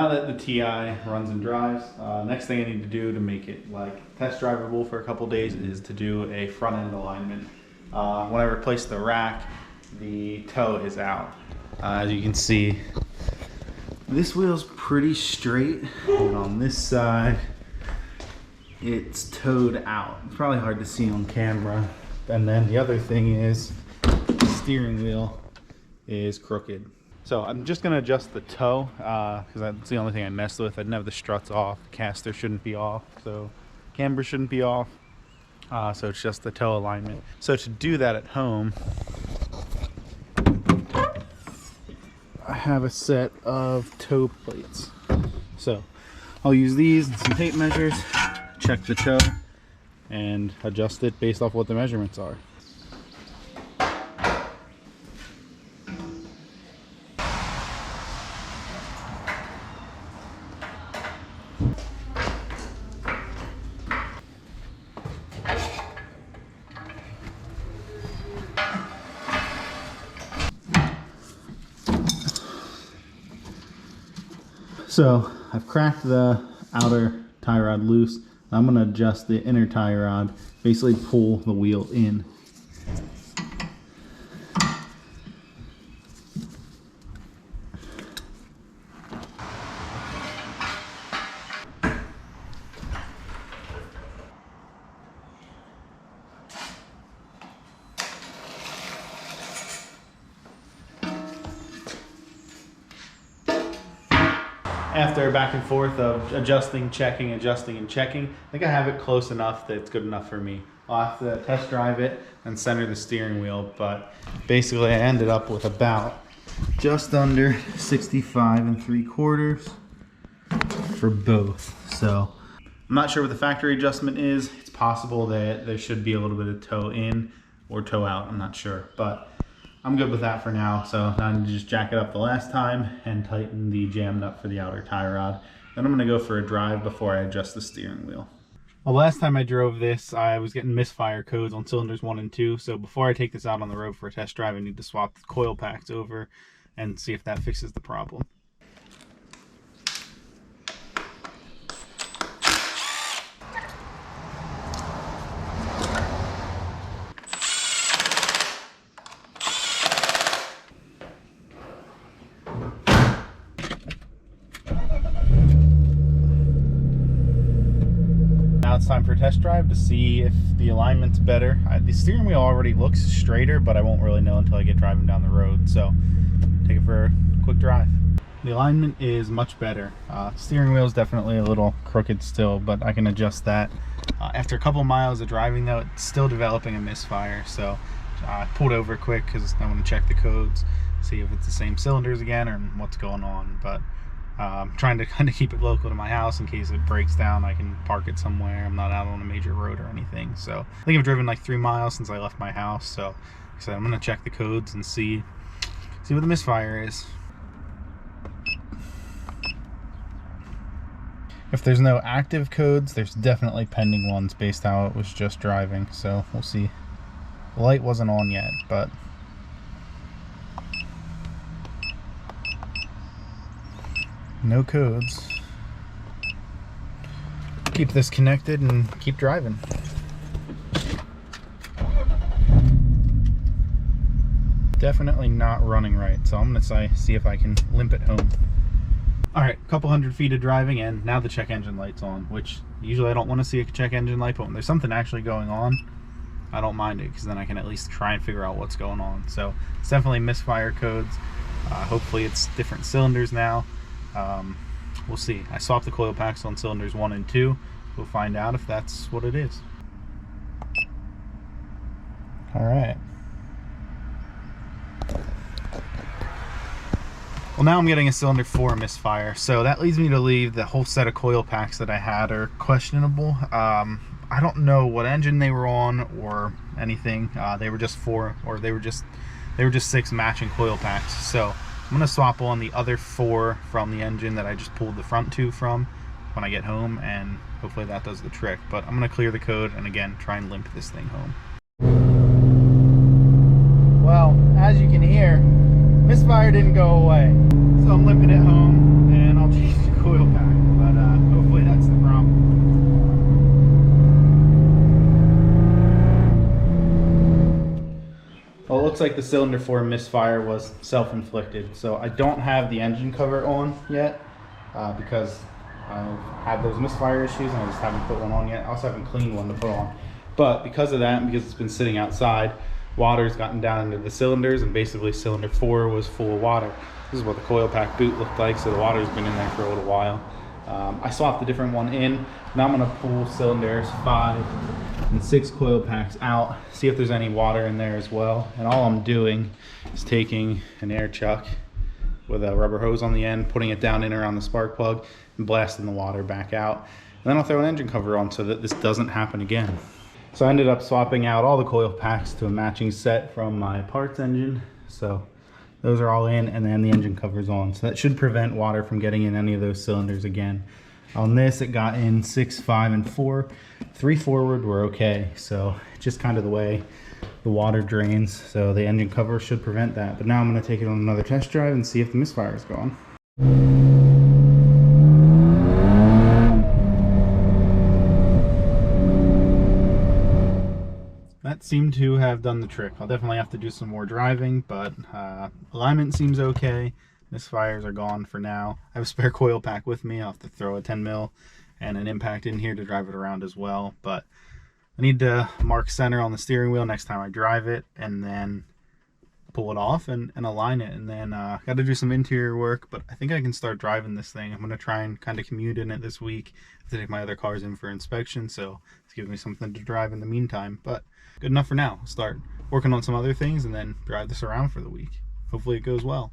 now that the TI runs and drives, next thing I need to do to make it like test drivable for a couple days is to do a front end alignment. When I replace the rack, the toe is out. As you can see, this wheel's pretty straight, and on this side, it's toed out. It's probably hard to see on camera. And then the other thing is, the steering wheel is crooked. So I'm just gonna adjust the toe, because that's the only thing I messed with. I didn't have the struts off, the caster shouldn't be off, so camber shouldn't be off. So it's just the toe alignment. So to do that at home, I have a set of toe plates. So I'll use these and some tape measures, check the toe, and adjust it based off what the measurements are. So I've cracked the outer tie rod loose. I'm going to adjust the inner tie rod, basically pull the wheel in. After back and forth of adjusting, checking, adjusting, and checking, I think I have it close enough that it's good enough for me. I'll have to test drive it and center the steering wheel, but basically I ended up with about just under 65 3/4 for both. So I'm not sure what the factory adjustment is. It's possible that there should be a little bit of toe in or toe out, I'm not sure, but I'm good with that for now. So now I need to just jack it up the last time and tighten the jam nut for the outer tie rod. Then I'm gonna go for a drive before I adjust the steering wheel. Well, last time I drove this, I was getting misfire codes on cylinders 1 and 2. So before I take this out on the road for a test drive, I need to swap the coil packs over and see if that fixes the problem. It's time for a test drive to see if the alignment's better. The steering wheel already looks straighter, but I won't really know until I get driving down the road. So take it for a quick drive. The alignment is much better. Steering wheel is definitely a little crooked still, but I can adjust that. After a couple miles of driving though, it's still developing a misfire. So I pulled over quick because I want to check the codes, see if it's the same cylinders again or what's going on. But I'm trying to kind of keep it local to my house in case it breaks down. I can park it somewhere. I'm not out on a major road or anything. So I think I've driven like 3 miles since I left my house. So like I said, I'm gonna check the codes and see what the misfire is. If there's no active codes, there's definitely pending ones based how it was just driving. So we'll see. The light wasn't on yet, but no codes. Keep this connected and keep driving. Definitely not running right, so I'm gonna see if I can limp it home. All right, a couple hundred feet of driving, and now the check engine light's on, which usually I don't want to see a check engine light, but when there's something actually going on, I don't mind it, because then I can at least try and figure out what's going on. So it's definitely misfire codes. Hopefully it's different cylinders now. We'll see. I swapped the coil packs on cylinders 1 and 2. We'll find out if that's what it is. All right. Well, now I'm getting a cylinder 4 misfire, so that leads me to believe the whole set of coil packs that I had are questionable. I don't know what engine they were on or anything. They were just 4, or they were just 6 matching coil packs. So I'm gonna swap on the other 4 from the engine that I just pulled the front 2 from when I get home, and hopefully that does the trick. But I'm gonna clear the code and again try and limp this thing home. Well, as you can hear, misfire didn't go away, so I'm limping it home, and I'll change the coil pack, but hopefully that's the problem. Well, it looks like the cylinder 4 misfire was self-inflicted, so I don't have the engine cover on yet because I've had those misfire issues and I just haven't put one on yet. I also haven't cleaned one to put on. But because of that, and because it's been sitting outside, water's gotten down into the cylinders, and basically cylinder 4 was full of water. This is what the coil pack boot looked like, so the water's been in there for a little while. I swapped a different one in. Now I'm going to pull cylinders 5 and 6 coil packs out, see if there's any water in there as well. And all I'm doing is taking an air chuck with a rubber hose on the end, putting it down in around the spark plug, and blasting the water back out. And then I'll throw an engine cover on so that this doesn't happen again. So I ended up swapping out all the coil packs to a matching set from my parts engine. So those are all in, and then the engine cover's on. So that should prevent water from getting in any of those cylinders again. On this, it got in 6, 5, and 4. 3 forward were okay. So just kind of the way the water drains. So the engine cover should prevent that. But now I'm going to take it on another test drive and see if the misfire is gone. That seemed to have done the trick. I'll definitely have to do some more driving, but alignment seems okay. Misfires are gone for now. I have a spare coil pack with me. I'll have to throw a 10 mil and an impact in here to drive it around as well. But I need to mark center on the steering wheel next time I drive it, and then pull it off and align it. And then got to do some interior work, but I think I can start driving this thing. I'm going to try and kind of commute in it this week. I have to take my other cars in for inspection, so it's giving me something to drive in the meantime. But good enough for now. I'll start working on some other things and then drive this around for the week. Hopefully it goes well.